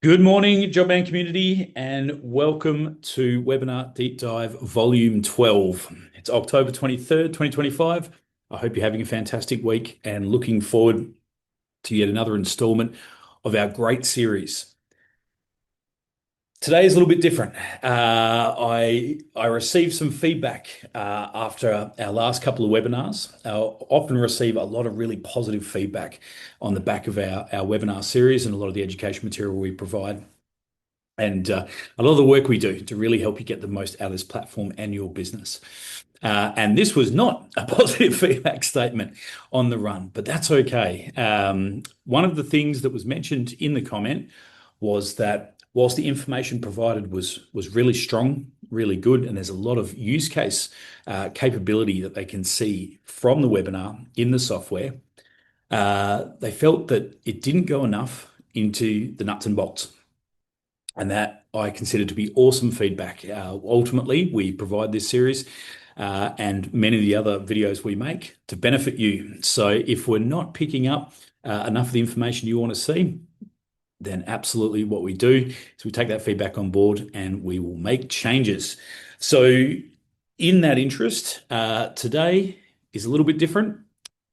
Good morning, Jobman community, and welcome to Webinar Deep Dive Volume 12. It's October 23rd, 2025. I hope you're having a fantastic week and looking forward to yet another installment of our great series. Today is a little bit different. I received some feedback after our last couple of webinars. I often receive a lot of really positive feedback on the back of our webinar series and a lot of the education material we provide. And a lot of the work we do to really help you get the most out of this platform and your business. And this was not a positive feedback statement on the run, but that's okay. One of the things that was mentioned in the comment was that whilst the information provided was really strong, really good, and there's a lot of use case capability that they can see from the webinar in the software, they felt that it didn't go enough into the nuts and bolts. And that I consider to be awesome feedback. Ultimately, we provide this series and many of the other videos we make to benefit you. So if we're not picking up enough of the information you want to see, then absolutely what we do is we take that feedback on board and we will make changes. So in that interest, today is a little bit different.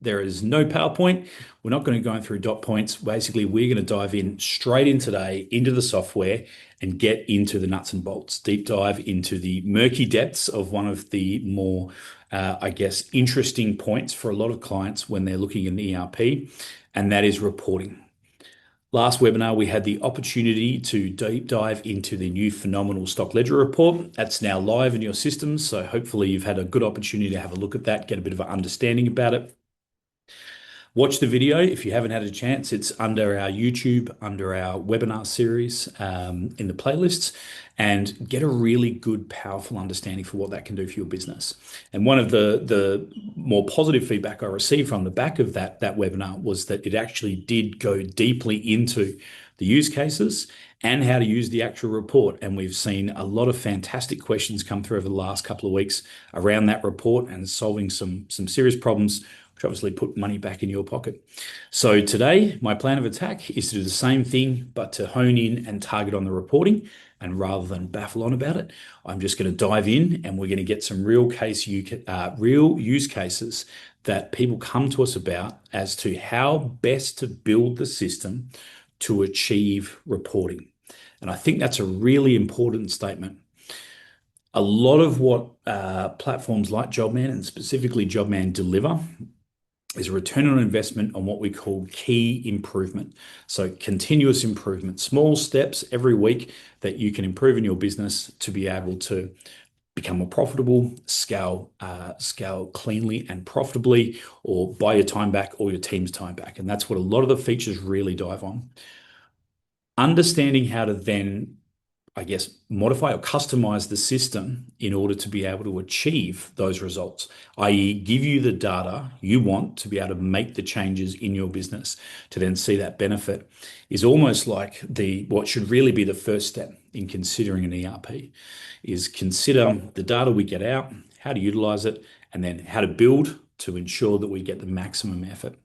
There is no PowerPoint. We're not going to go through dot points. Basically, we're going to dive in straight in today into the software and get into the nuts and bolts, deep dive into the murky depths of one of the more, interesting points for a lot of clients when they're looking at an ERP, and that is reporting. Last webinar, we had the opportunity to deep dive into the new phenomenal stock ledger report. That's now live in your systems. So hopefully you've had a good opportunity to have a look at that, get a bit of an understanding about it. Watch the video if you haven't had a chance. It's under our YouTube, under our webinar series in the playlists, and get a really good, powerful understanding for what that can do for your business. And one of the more positive feedback I received from the back of that webinar was that it actually did go deeply into the use cases and how to use the actual report. And we've seen a lot of fantastic questions come through over the last couple of weeks around that report and solving some serious problems, which obviously put money back in your pocket. So today, my plan of attack is to do the same thing, but to hone in and target on the reporting. And rather than baffle on about it, I'm just going to dive in and we're going to get some real use cases that people come to us about as to how best to build the system to achieve reporting. And I think that's a really important statement. A lot of what platforms like Jobman and specifically Jobman deliver is a return on investment on what we call key improvement. So continuous improvement, small steps every week that you can improve in your business to be able to become more profitable, scale cleanly and profitably, or buy your time back or your team's time back. And that's what a lot of the features really dive on. Understanding how to then modify or customize the system in order to be able to achieve those results, i.e., give you the data you want to be able to make the changes in your business to then see that benefit, is almost like what should really be the first step in considering an ERP, is consider the data we get out, how to utilize it, and then how to build to ensure that we get the maximum effort.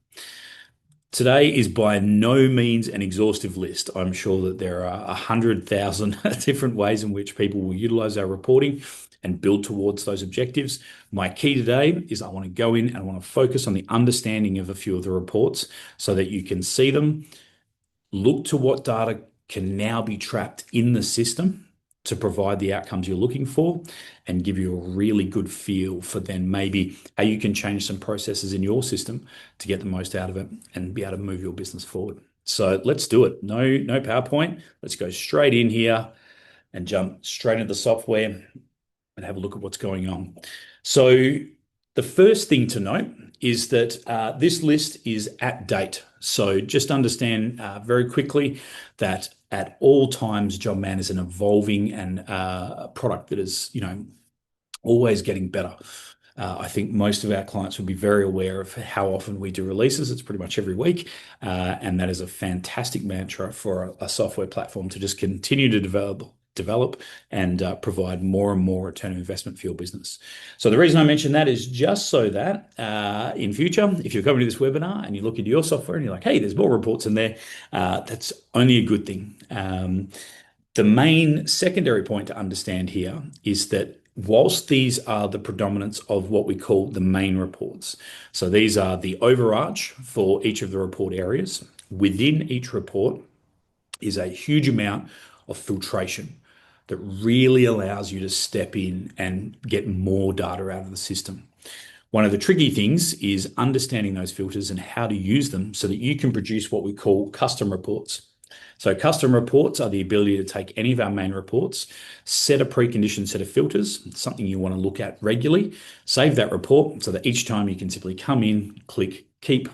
Today is by no means an exhaustive list. I'm sure that there are 100,000 different ways in which people will utilize our reporting and build towards those objectives. My key today is I want to go in and I want to focus on the understanding of a few of the reports so that you can see them, look to what data can now be trapped in the system to provide the outcomes you're looking for and give you a really good feel for then maybe how you can change some processes in your system to get the most out of it and be able to move your business forward. So let's do it. No PowerPoint. Let's go straight in here and jump straight into the software and have a look at what's going on. So the first thing to note is that this list is at date. So just understand very quickly that at all times, Jobman is an evolving and product that is, always getting better. I think most of our clients will be very aware of how often we do releases. It's pretty much every week. And that is a fantastic mantra for a software platform to just continue to develop develop and provide more and more return on investment for your business. So the reason I mention that is just so that in future, if you're coming to this webinar and you look into your software and you're like, hey, there's more reports in there, that's only a good thing. The main secondary point to understand here is that whilst these are the predominance of what we call the main reports, so these are the overarch for each of the report areas, within each report is a huge amount of filtration that really allows you to step in and get more data out of the system. One of the tricky things is understanding those filters and how to use them so that you can produce what we call custom reports. So custom reports are the ability to take any of our main reports, set a preconditioned set of filters, something you want to look at regularly, save that report so that each time you can simply come in, click keep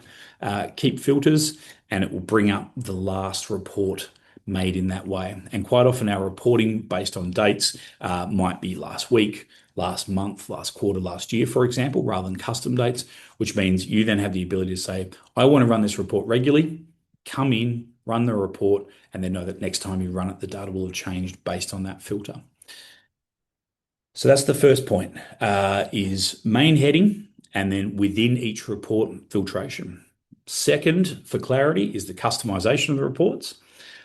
filters, and it will bring up the last report made in that way. And quite often our reporting based on dates might be last week, last month, last quarter, last year, for example, rather than custom dates, which means you then have the ability to say, I want to run this report regularly, come in, run the report, and then know that next time you run it, the data will have changed based on that filter. So that's the first point, is main heading, and then within each report, filtration. Second, for clarity, is the customization of the reports.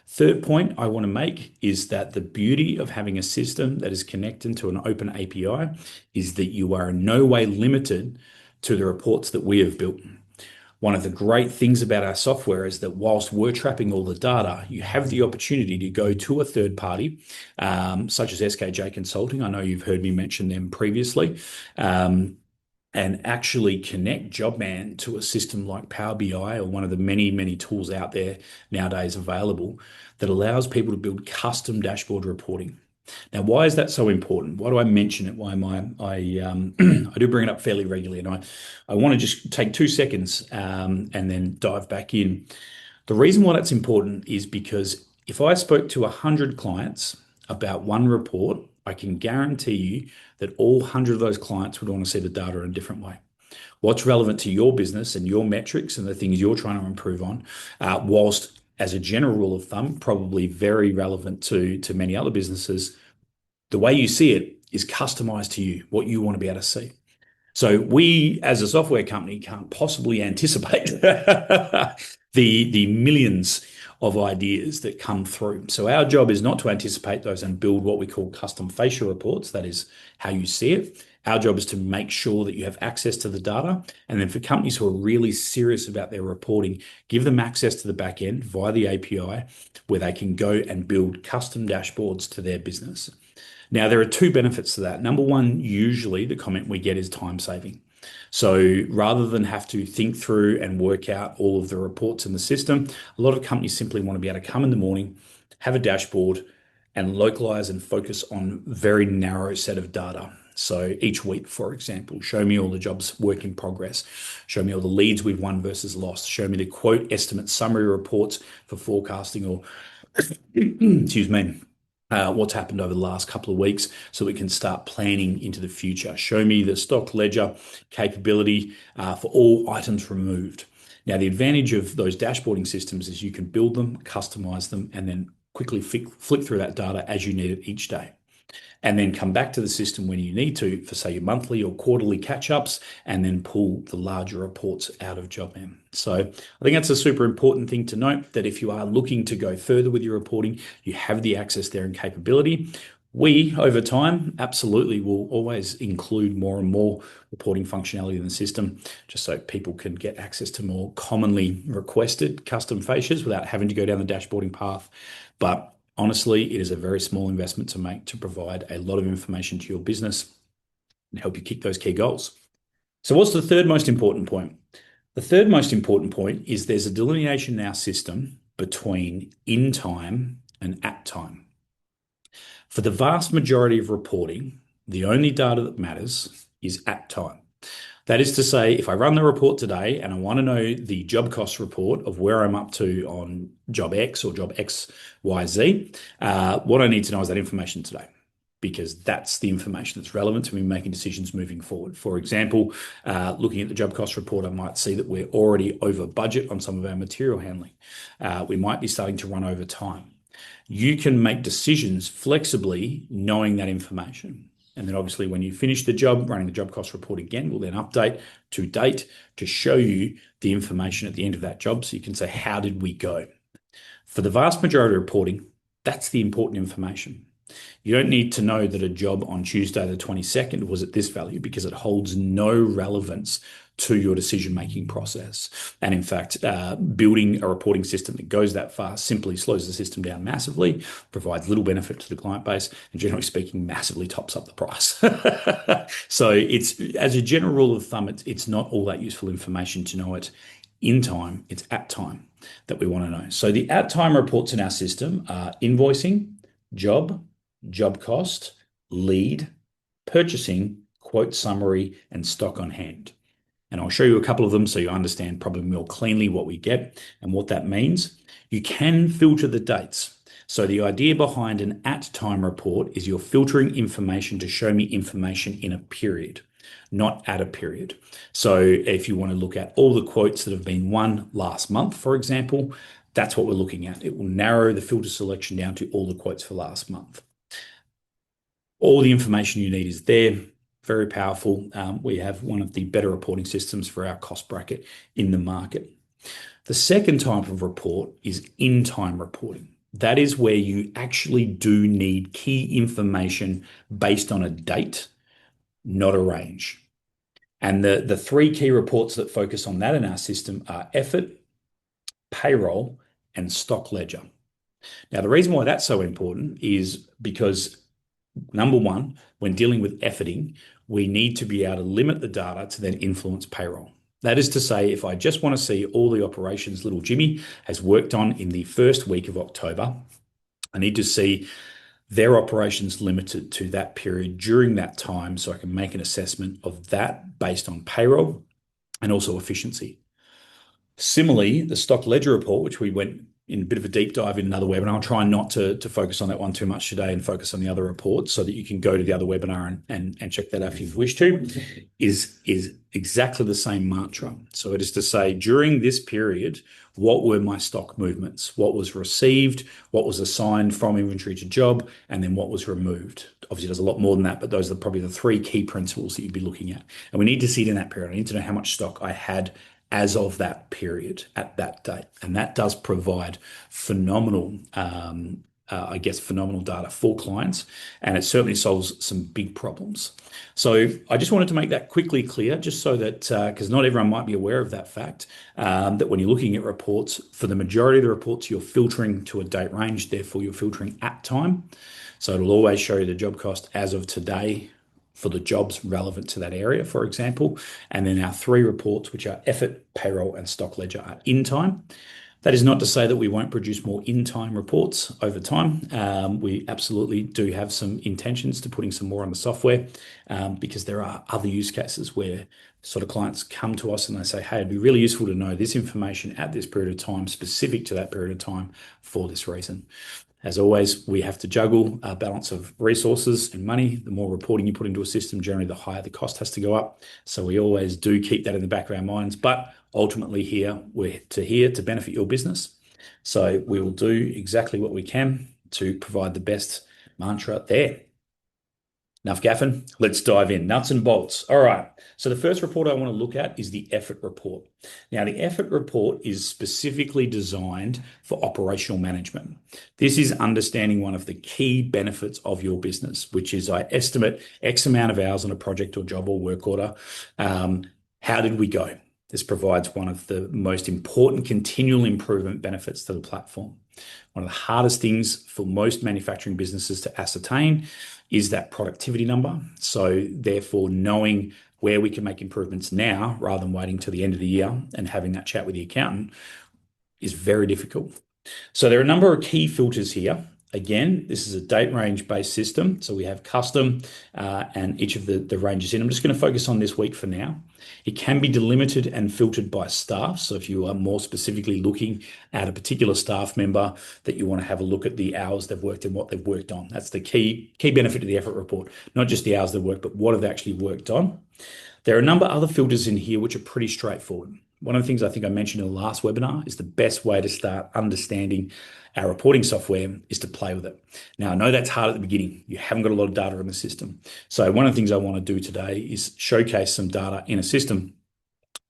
Third point I want to make is that the beauty of having a system that is connected to an open API is that you are in no way limited to the reports that we have built. One of the great things about our software is that whilst we're trapping all the data, you have the opportunity to go to a third party, such as SKJ Consulting. I know you've heard me mention them previously. And actually connect Jobman to a system like Power BI or one of the many, many tools out there nowadays available that allows people to build custom dashboard reporting. Now, why is that so important? Why do I mention it? Why am I do bring it up fairly regularly, and I want to just take 2 seconds and then dive back in. The reason why that's important is because if I spoke to 100 clients about one report, I can guarantee you that all 100 of those clients would want to see the data in a different way. What's relevant to your business and your metrics and the things you're trying to improve on, whilst as a general rule of thumb, probably very relevant to many other businesses, the way you see it is customized to you, what you want to be able to see. So we, as a software company, can't possibly anticipate the millions of ideas that come through. So our job is not to anticipate those and build what we call custom facial reports. That is how you see it. Our job is to make sure that you have access to the data. And then for companies who are really serious about their reporting, give them access to the back end via the API where they can go and build custom dashboards to their business. Now, there are 2 benefits to that. Number one, usually the comment we get is time saving. So rather than have to think through and work out all of the reports in the system, a lot of companies simply want to be able to come in the morning, have a dashboard, and localize and focus on a very narrow set of data. So each week, for example, show me all the jobs work in progress, show me all the leads we've won versus lost, show me the quote estimate summary reports for forecasting or, excuse me, what's happened over the last couple of weeks so we can start planning into the future. Show me the stock ledger capability for all items removed. Now, the advantage of those dashboarding systems is you can build them, customize them, and then quickly flick through that data as you need it each day. And then come back to the system when you need to for, say, your monthly or quarterly catch-ups, and then pull the larger reports out of Jobman. So I think that's a super important thing to note, that if you are looking to go further with your reporting, you have the access there and capability. We, over time, absolutely will always include more and more reporting functionality in the system, just so people can get access to more commonly requested custom fascias without having to go down the dashboarding path. But honestly, it is a very small investment to make to provide a lot of information to your business and help you kick those key goals. So what's the third most important point? The third most important point is there's a delineation in our system between in time and at time. For the vast majority of reporting, the only data that matters is at time. That is to say, if I run the report today and I want to know the job cost report of where I'm up to on job X or job XYZ, what I need to know is that information today, because that's the information that's relevant to me making decisions moving forward. For example, looking at the job cost report, I might see that we're already over budget on some of our material handling. We might be starting to run over time. You can make decisions flexibly knowing that information. And then obviously when you finish the job, running the job cost report again will then update to date to show you the information at the end of that job. So you can say, how did we go? For the vast majority of reporting, that's the important information. You don't need to know that a job on Tuesday the 22nd was at this value because it holds no relevance to your decision-making process. And in fact, building a reporting system that goes that far simply slows the system down massively, provides little benefit to the client base, and generally speaking, massively tops up the price. So it's, as a general rule of thumb, it's not all that useful information to know it in time. It's at time that we want to know. So the at time reports in our system are invoicing, job cost, lead, purchasing, quote summary, and stock on hand. And I'll show you a couple of them so you understand probably more cleanly what we get and what that means. You can filter the dates. So the idea behind an at-time report is you're filtering information to show me information in a period, not at a period. So if you want to look at all the quotes that have been won last month, for example, that's what we're looking at. It will narrow the filter selection down to all the quotes for last month. All the information you need is there. Very powerful. We have one of the better reporting systems for our cost bracket in the market. The second type of report is in-time reporting. That is where you actually do need key information based on a date, not a range. And the three key reports that focus on that in our system are effort, payroll, and stock ledger. Now, the reason why that's so important is because number one, when dealing with efforting, we need to be able to limit the data to then influence payroll. That is to say, if I just want to see all the operations little Jimmy has worked on in the first week of October, I need to see their operations limited to that period during that time so I can make an assessment of that based on payroll and also efficiency. Similarly, the stock ledger report, which we went in a bit of a deep dive in another webinar, I'll try not to focus on that one too much today and focus on the other reports so that you can go to the other webinar and check that out if you wish to, is exactly the same mantra. So it is to say, during this period, what were my stock movements? What was received? What was assigned from inventory to job? And then what was removed? Obviously, there's a lot more than that, but those are probably the three key principles that you'd be looking at. And we need to see it in that period. I need to know how much stock I had as of that period at that date. And that does provide phenomenal, phenomenal data for clients. And it certainly solves some big problems. So I just wanted to make that quickly clear, just so that, because not everyone might be aware of that fact, that when you're looking at reports, for the majority of the reports, you're filtering to a date range, therefore you're filtering at time. So it'll always show you the job cost as of today for the jobs relevant to that area, for example. And then our three reports, which are effort, payroll, and stock ledger, are in time. That is not to say that we won't produce more in-time reports over time. We absolutely do have some intentions to putting some more on the software because there are other use cases where sort of clients come to us and they say, hey, it'd be really useful to know this information at this period of time, specific to that period of time for this reason. As always, we have to juggle a balance of resources and money. The more reporting you put into a system, generally the higher the cost has to go up. So we always do keep that in the back of our minds. But ultimately we're here to benefit your business. So we will do exactly what we can to provide the best mantra there. Enough gaffing, let's dive in. Nuts and bolts. All right. So the first report I want to look at is the effort report. Now, the effort report is specifically designed for operational management. This is understanding one of the key benefits of your business, which is I estimate X amount of hours on a project or job or work order. How did we go? This provides one of the most important continual improvement benefits to the platform. One of the hardest things for most manufacturing businesses to ascertain is that productivity number. So therefore, knowing where we can make improvements now rather than waiting till the end of the year and having that chat with the accountant is very difficult. So there are a number of key filters here. Again, this is a date range based system. So we have custom and each of the ranges in. I'm just going to focus on this week for now. It can be delimited and filtered by staff. So if you are more specifically looking at a particular staff member that you want to have a look at the hours they've worked and what they've worked on. That's the key benefit of the effort report, not just the hours they've worked, but what have they actually worked on. There are a number of other filters in here which are pretty straightforward. One of the things I think I mentioned in the last webinar is the best way to start understanding our reporting software is to play with it. Now, I know that's hard at the beginning. You haven't got a lot of data in the system. So one of the things I want to do today is showcase some data in a system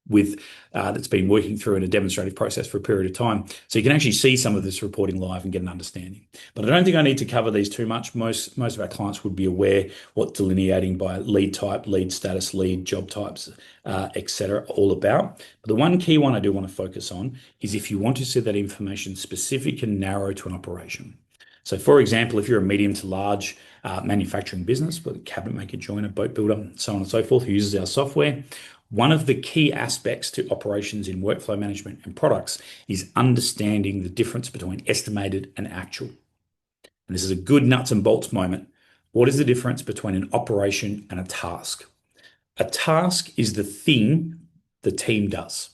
with that's been working through in a demonstrative process for a period of time. So you can actually see some of this reporting live and get an understanding. But I don't think I need to cover these too much. Most of our clients would be aware what delineating by lead type, lead status, lead job types, etc. all about. But the one key one I do want to focus on is if you want to see that information specific and narrow to an operation. So for example, if you're a medium to large manufacturing business, whether cabinet maker, joiner, boat builder, so on and so forth, who uses our software, one of the key aspects to operations in workflow management and products is understanding the difference between estimated and actual. And this is a good nuts and bolts moment. What is the difference between an operation and a task? A task is the thing the team does.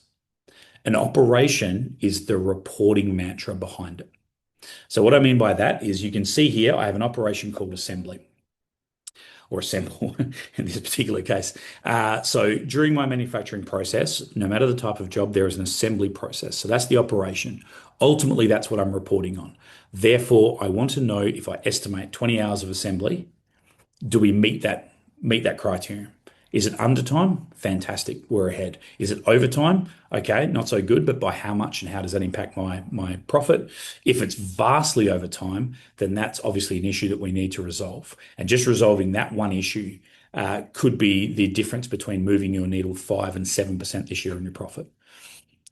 An operation is the reporting mantra behind it. So what I mean by that is you can see here, I have an operation called assembly. Or assemble in this particular case. So during my manufacturing process, no matter the type of job, there is an assembly process. So that's the operation. Ultimately, that's what I'm reporting on. Therefore, I want to know if I estimate 20 hours of assembly, do we meet that criteria? Is it undertime? Fantastic, we're ahead. Is it overtime? Okay, not so good, but by how much and how does that impact my profit? If it's vastly overtime, then that's obviously an issue that we need to resolve. And just resolving that one issue could be the difference between moving your needle 5 and 7% this year in your profit.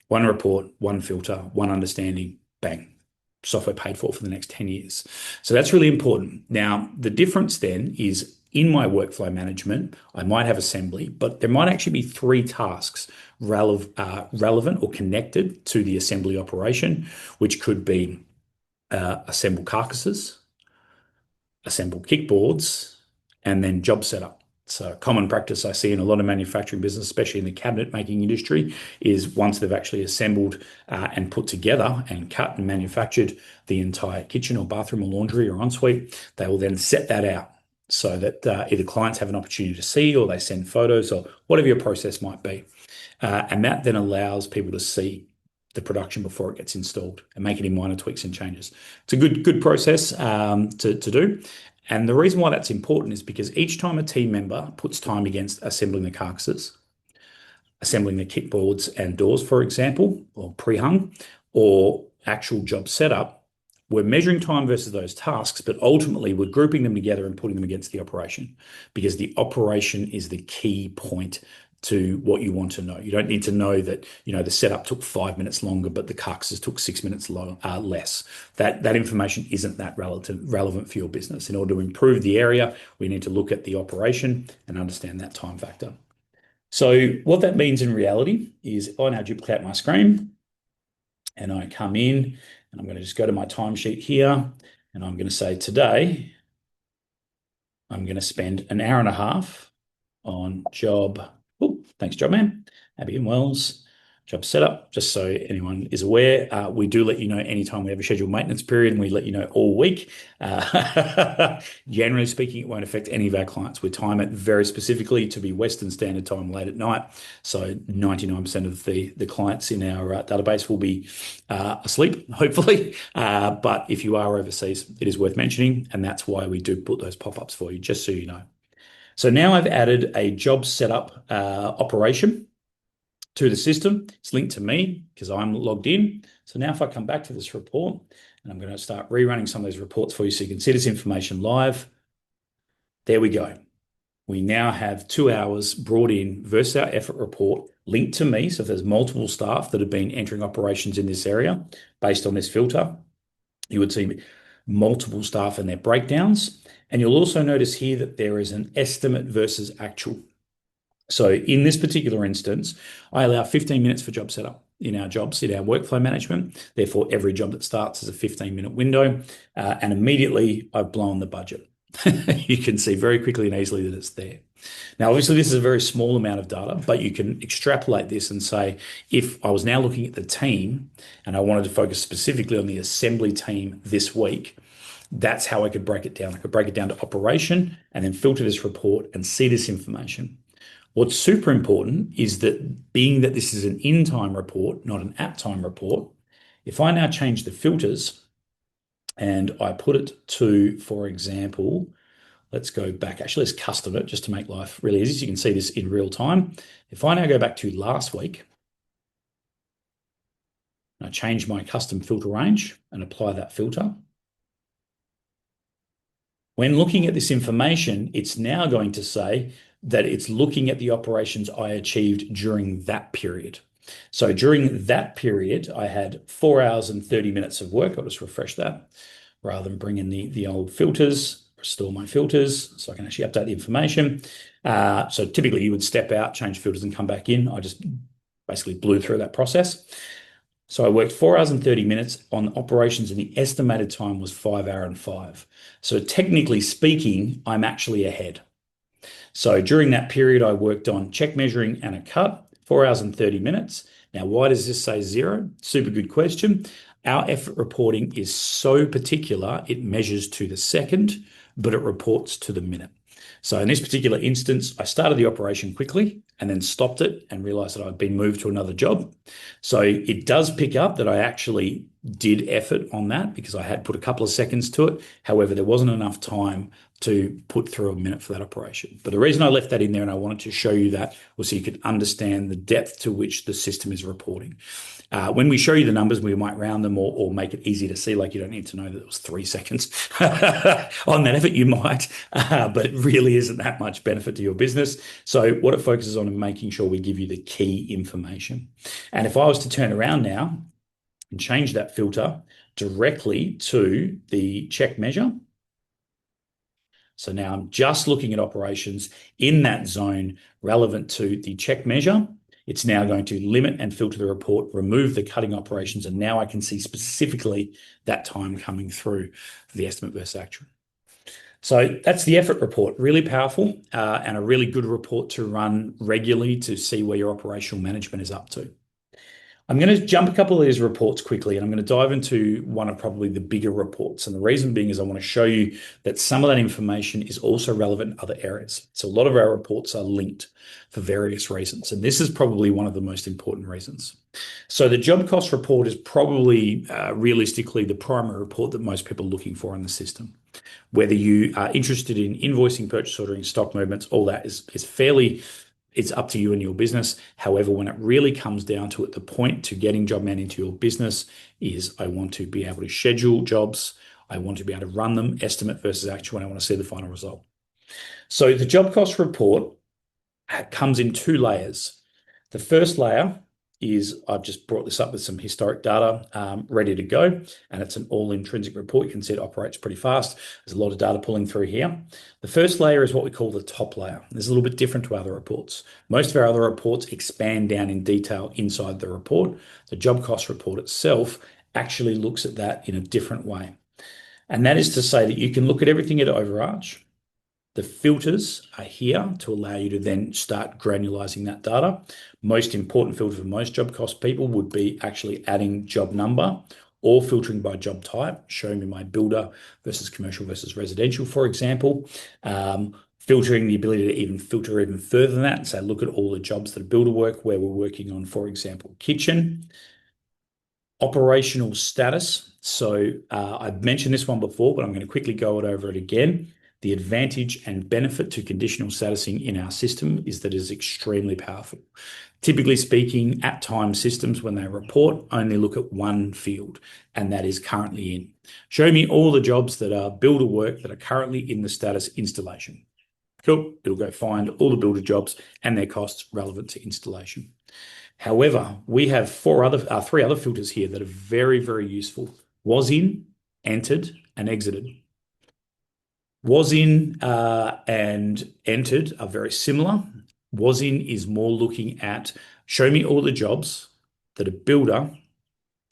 One report, one filter, one understanding, bang, software paid for the next 10 years. So that's really important. Now, the difference then is in my workflow management, I might have assembly, but there might actually be 3 tasks relevant or connected to the assembly operation, which could be assemble carcasses, assemble kickboards, and then job setup. So common practice I see in a lot of manufacturing business, especially in the cabinet making industry, is once they've actually assembled and put together and cut and manufactured the entire kitchen or bathroom or laundry or ensuite, they will then set that out so that either clients have an opportunity to see or they send photos or whatever your process might be. And that then allows people to see the production before it gets installed and make any minor tweaks and changes. It's a good process to do. And the reason why that's important is because each time a team member puts time against assembling the carcasses, assembling the kickboards and doors, for example, or pre-hung, or actual job setup, we're measuring time versus those tasks, but ultimately we're grouping them together and putting them against the operation because the operation is the key point to what you want to know. You don't need to know that, the setup took 5 minutes longer, but the carcasses took 6 minutes less. That information isn't that relevant for your business. In order to improve the area, we need to look at the operation and understand that time factor. So what that means in reality is I now duplicate my screen and I come in and I'm going to just go to my timesheet here and I'm going to say today, I'm going to spend an hour and a half on job. Oh, thanks, Jobman. Abby and Wells. Job setup, just so anyone is aware, we do let you know anytime we have a scheduled maintenance period and we let you know all week. Generally speaking, it won't affect any of our clients. We time it very specifically to be Western Standard Time late at night. So 99% of the clients in our database will be asleep, hopefully. But if you are overseas, it is worth mentioning. And that's why we do put those pop-ups for you, just so you know. So now I've added a job setup operation to the system. It's linked to me because I'm logged in. So now if I come back to this report, and I'm going to start rerunning some of these reports for you so you can see this information live. There we go. We now have 2 hours brought in versus our effort report linked to me. So if there's multiple staff that have been entering operations in this area based on this filter, you would see multiple staff and their breakdowns. And you'll also notice here that there is an estimate versus actual. So in this particular instance, I allow 15 minutes for job setup in our jobs, in our workflow management. Therefore, every job that starts is a 15-minute window. And immediately, I've blown the budget. You can see very quickly and easily that it's there. Now, obviously, this is a very small amount of data, but you can extrapolate this and say, if I was now looking at the team and I wanted to focus specifically on the assembly team this week, that's how I could break it down. I could break it down to operation and then filter this report and see this information. What's super important is that being that this is an in-time report, not an at-time report, if I now change the filters and I put it to, for example, let's go back. Actually, let's custom it just to make life really easy. So you can see this in real time. If I now go back to last week, and I change my custom filter range and apply that filter. When looking at this information, it's now going to say that it's looking at the operations I achieved during that period. So during that period, I had 4 hours and 30 minutes of work. I'll just refresh that rather than bring in the old filters, restore my filters so I can actually update the information. So typically you would step out, change filters and come back in. I just basically blew through that process. So I worked 4 hours and 30 minutes on operations and the estimated time was 5 hours and 5. So technically speaking, I'm actually ahead. So during that period, I worked on check measuring and a cut, 4 hours and 30 minutes. Now, why does this say zero? Super good question. Our effort reporting is so particular, it measures to the second, but it reports to the minute. So in this particular instance, I started the operation quickly and then stopped it and realized that I'd been moved to another job. So it does pick up that I actually did effort on that because I had put a couple of seconds to it. However, there wasn't enough time to put through a minute for that operation. But the reason I left that in there and I wanted to show you that was so you could understand the depth to which the system is reporting. When we show you the numbers, we might round them or make it easy to see, like you don't need to know that it was 3 seconds on that effort, you might, but it really isn't that much benefit to your business. So what it focuses on is making sure we give you the key information. And if I was to turn around now and change that filter directly to the check measure, so now I'm just looking at operations in that zone relevant to the check measure. It's now going to limit and filter the report, remove the cutting operations, and now I can see specifically that time coming through for the estimate versus actual. So that's the effort report, really powerful and a really good report to run regularly to see where your operational management is up to. I'm going to jump a couple of these reports quickly and I'm going to dive into one of probably the bigger reports. And the reason being is I want to show you that some of that information is also relevant in other areas. So a lot of our reports are linked for various reasons. And this is probably one of the most important reasons. So the job cost report is probably realistically the primary report that most people are looking for in the system. Whether you are interested in invoicing, purchase ordering, stock movements, all that is fairly, it's up to you and your business. However, when it really comes down to it, the point to getting Jobman into your business is I want to be able to schedule jobs. I want to be able to run them, estimate versus actual, and I want to see the final result. So the job cost report comes in 2 layers. The first layer is I've just brought this up with some historic data ready to go, and it's an all intrinsic report. You can see it operates pretty fast. There's a lot of data pulling through here. The first layer is what we call the top layer. This is a little bit different to other reports. Most of our other reports expand down in detail inside the report. The job cost report itself actually looks at that in a different way. And that is to say that you can look at everything at overarch. The filters are here to allow you to then start granularizing that data. Most important filter for most job cost people would be actually adding job number or filtering by job type, showing me my builder versus commercial versus residential, for example. Filtering the ability to even filter even further than that and say, look at all the jobs that are builder work where we're working on, for example, kitchen. Operational status. So I've mentioned this one before, but I'm going to quickly go over it again. The advantage and benefit to conditional statusing in our system is that it is extremely powerful. Typically speaking, at times systems, when they report, only look at one field, and that is currently in. Show me all the jobs that are builder work that are currently in the status installation. Cool. It'll go find all the builder jobs and their costs relevant to installation. However, we have 3 other filters here that are very, very useful. Was in, entered, and exited. Was in and entered are very similar. Was in is more looking at show me all the jobs that a builder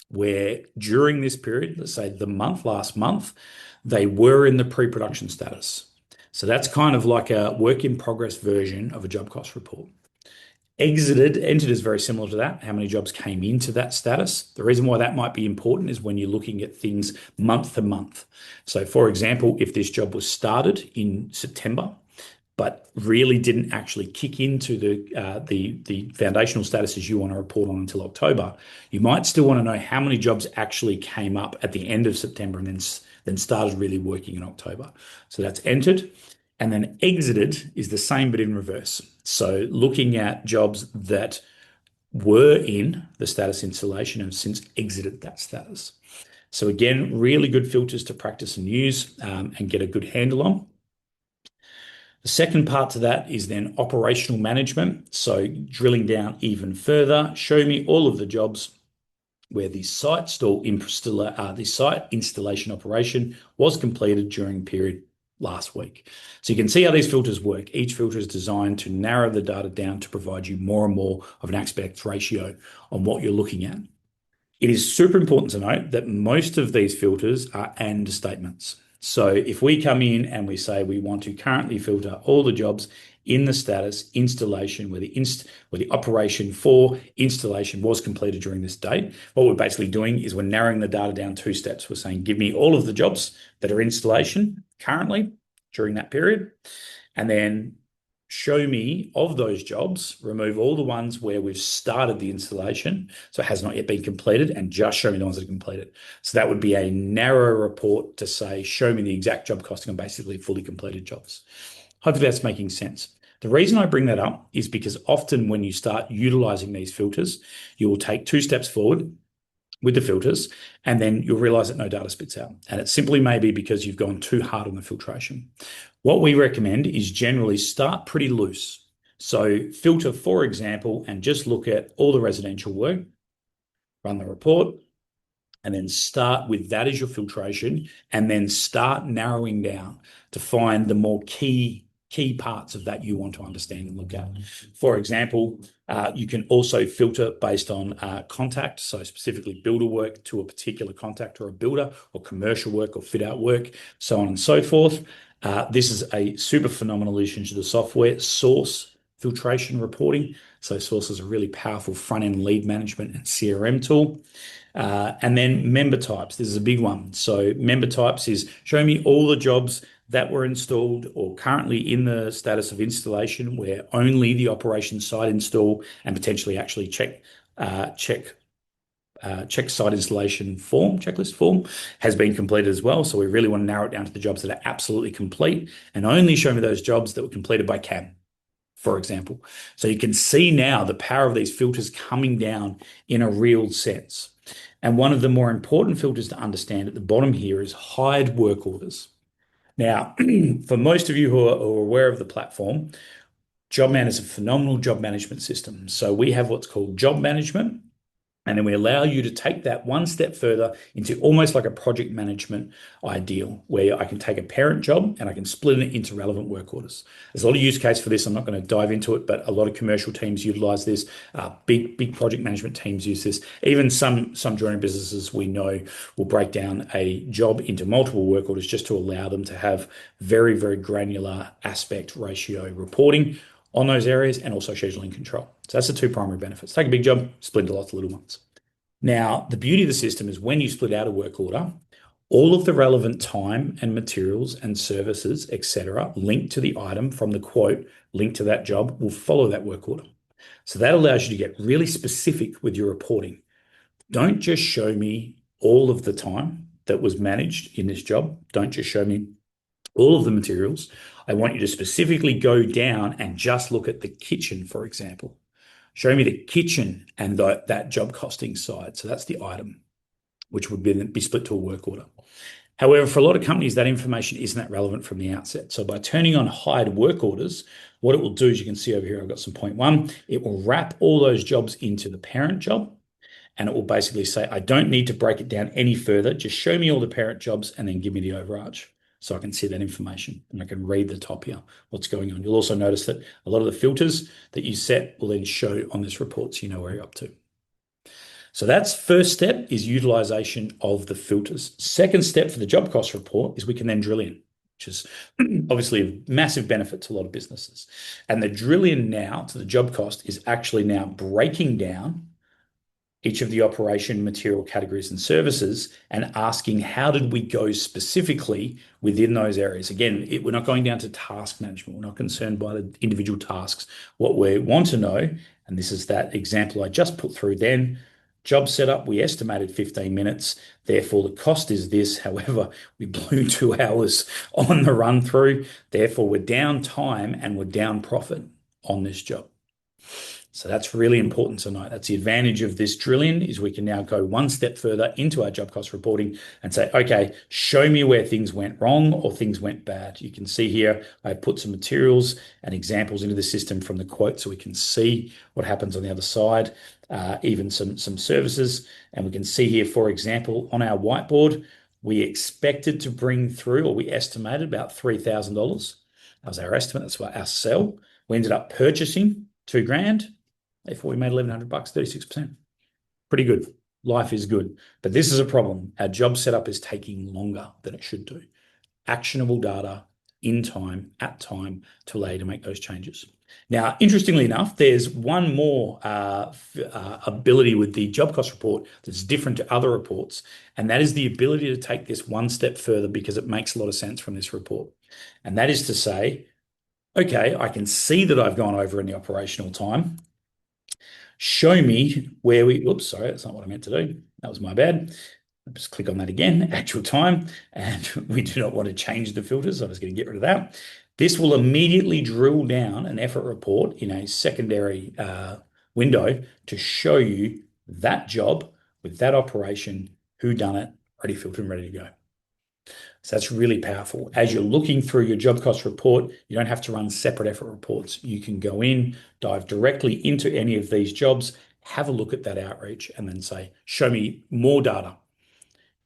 where during this period, let's say the last month, they were in the pre-production status. So that's kind of like a work in progress version of a job cost report. Entered is very similar to that, how many jobs came into that status. The reason why that might be important is when you're looking at things month to month. So for example, if this job was started in September, but really didn't actually kick into the foundational statuses you want to report on until October, you might still want to know how many jobs actually came up at the end of September and then started really working in October. So that's entered. And then exited is the same but in reverse. So looking at jobs that were in the status installation and have since exited that status. So again, really good filters to practice and use and get a good handle on. The second part to that is then operational management. So drilling down even further, show me all of the jobs where the the site installation operation was completed during period last week. So you can see how these filters work. Each filter is designed to narrow the data down to provide you more and more of an aspect ratio on what you're looking at. It is super important to note that most of these filters are and statements. So if we come in and we say we want to currently filter all the jobs in the status installation where the operation for installation was completed during this date, what we're basically doing is we're narrowing the data down 2 steps. We're saying, give me all of the jobs that are installation currently during that period, and then show me of those jobs, remove all the ones where we've started the installation, so it has not yet been completed, and just show me the ones that are completed. So that would be a narrow report to say, show me the exact job costing on basically fully completed jobs. Hopefully that's making sense. The reason I bring that up is because often when you start utilizing these filters, you will take 2 steps forward with the filters, and then you'll realize that no data spits out. And it simply may be because you've gone too hard on the filtration. What we recommend is generally start pretty loose. So filter, for example, and just look at all the residential work, run the report, and then start with that as your filtration, and then start narrowing down to find the more key parts of that you want to understand and look at. For example, you can also filter based on contact, so specifically builder work to a particular contact or a builder, or commercial work or fit out work, so on and so forth. This is a super phenomenal addition to the software, source filtration reporting. So Source is a really powerful front-end lead management and CRM tool. And then member types. This is a big one. So member types is show me all the jobs that were installed or currently in the status of installation where only the operation site install and potentially actually check site installation form, checklist form, has been completed as well. So we really want to narrow it down to the jobs that are absolutely complete and only show me those jobs that were completed by CAM, for example. So you can see now the power of these filters coming down in a real sense. And one of the more important filters to understand at the bottom here is hide work orders. Now, for most of you who are aware of the platform, Jobman is a phenomenal job management system. So we have what's called job management, and then we allow you to take that 1 step further into almost like a project management ideal, where I can take a parent job and I can split it into relevant work orders. There's a lot of use case for this. I'm not going to dive into it, but a lot of commercial teams utilize this. Big project management teams use this. Even some joining businesses we know will break down a job into multiple work orders just to allow them to have very, very granular aspect ratio reporting on those areas and also scheduling control. So that's the 2 primary benefits. Take a big job, split into lots of little ones. Now, the beauty of the system is when you split out a work order, all of the relevant time and materials and services, etc., linked to the item from the quote linked to that job will follow that work order. So that allows you to get really specific with your reporting. Don't just show me all of the time that was managed in this job. Don't just show me all of the materials. I want you to specifically go down and just look at the kitchen, for example. Show me the kitchen and that job costing side. So that's the item, which would be split to a work order. However, for a lot of companies, that information isn't that relevant from the outset. So by turning on hide work orders, what it will do is you can see over here, I've got some point 1. It will wrap all those jobs into the parent job. And it will basically say, I don't need to break it down any further. Just show me all the parent jobs and then give me the overarch, so I can see that information and I can read the top here, what's going on. You'll also notice that a lot of the filters that you set will then show on this report so you know where you're up to. So that's first step, is utilization of the filters. Second step for the job cost report is we can then drill in, which is obviously a massive benefit to a lot of businesses. And the drill in now to the job cost is actually now breaking down each of the operation, material categories, and services, and asking how did we go specifically within those areas. Again, we're not going down to task management. We're not concerned by the individual tasks. What we want to know, and this is that example I just put through then, job setup, we estimated 15 minutes. Therefore, the cost is this. However, we blew 2 hours on the run through. Therefore, we're down time and we're down profit on this job. So that's really important to note. That's the advantage of this drilling is we can now go one step further into our job cost reporting and say, okay, show me where things went wrong or things went bad. You can see here, I put some materials and examples into the system from the quote so we can see what happens on the other side, even some services. And we can see here, for example, on our whiteboard, we expected to bring through, or we estimated about $3,000. That was our estimate. That's what our sell. We ended up purchasing 2 grand. Therefore, we made 1,100 bucks, 36%. Pretty good. Life is good. But this is a problem. Our job setup is taking longer than it should do. Actionable data in time, at time, to allow you to make those changes. Now, interestingly enough, there's one more ability with the job cost report that's different to other reports, and that is the ability to take this one step further because it makes a lot of sense from this report. And that is to say, okay, I can see that I've gone over in the operational time. Show me where oops, sorry, that's not what I meant to do. That was my bad. Just click on that again, actual time. And we do not want to change the filters. So I'm just going to get rid of that. This will immediately drill down an effort report in a secondary window to show you that job with that operation, who done it, ready filtered and ready to go. So that's really powerful. As you're looking through your job cost report, you don't have to run separate effort reports. You can go in, dive directly into any of these jobs, have a look at that outreach, and then say, show me more data.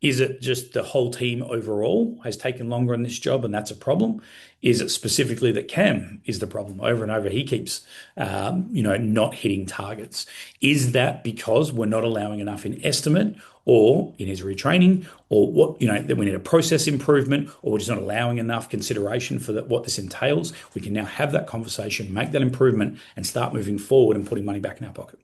Is it just the whole team overall has taken longer on this job and that's a problem? Is it specifically that Cam is the problem over and over? He keeps, not hitting targets. Is that because we're not allowing enough in estimate or in his retraining, or that we need a process improvement, or we're just not allowing enough consideration for what this entails? We can now have that conversation, make that improvement, and start moving forward and putting money back in our pocket.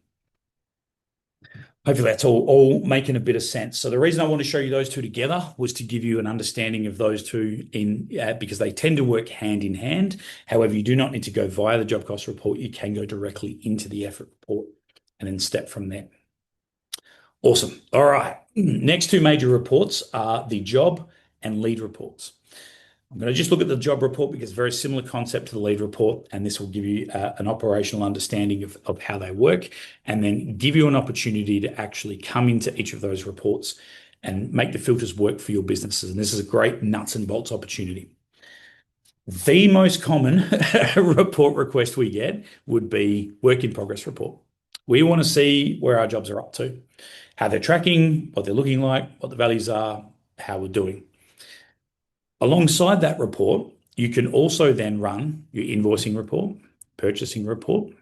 Hopefully that's all making a bit of sense. So the reason I want to show you those two together was to give you an understanding of those two because they tend to work hand in hand. However, you do not need to go via the job cost report. You can go directly into the effort report and then step from there. Awesome. All right. Next two major reports are the job and lead reports. I'm going to just look at the job report because it's a very similar concept to the lead report, and this will give you an operational understanding of how they work, and then give you an opportunity to actually come into each of those reports and make the filters work for your businesses. And this is a great nuts and bolts opportunity. The most common report request we get would be work in progress report. We want to see where our jobs are up to, how they're tracking, what they're looking like, what the values are, how we're doing. Alongside that report, you can also then run your invoicing report, purchasing report,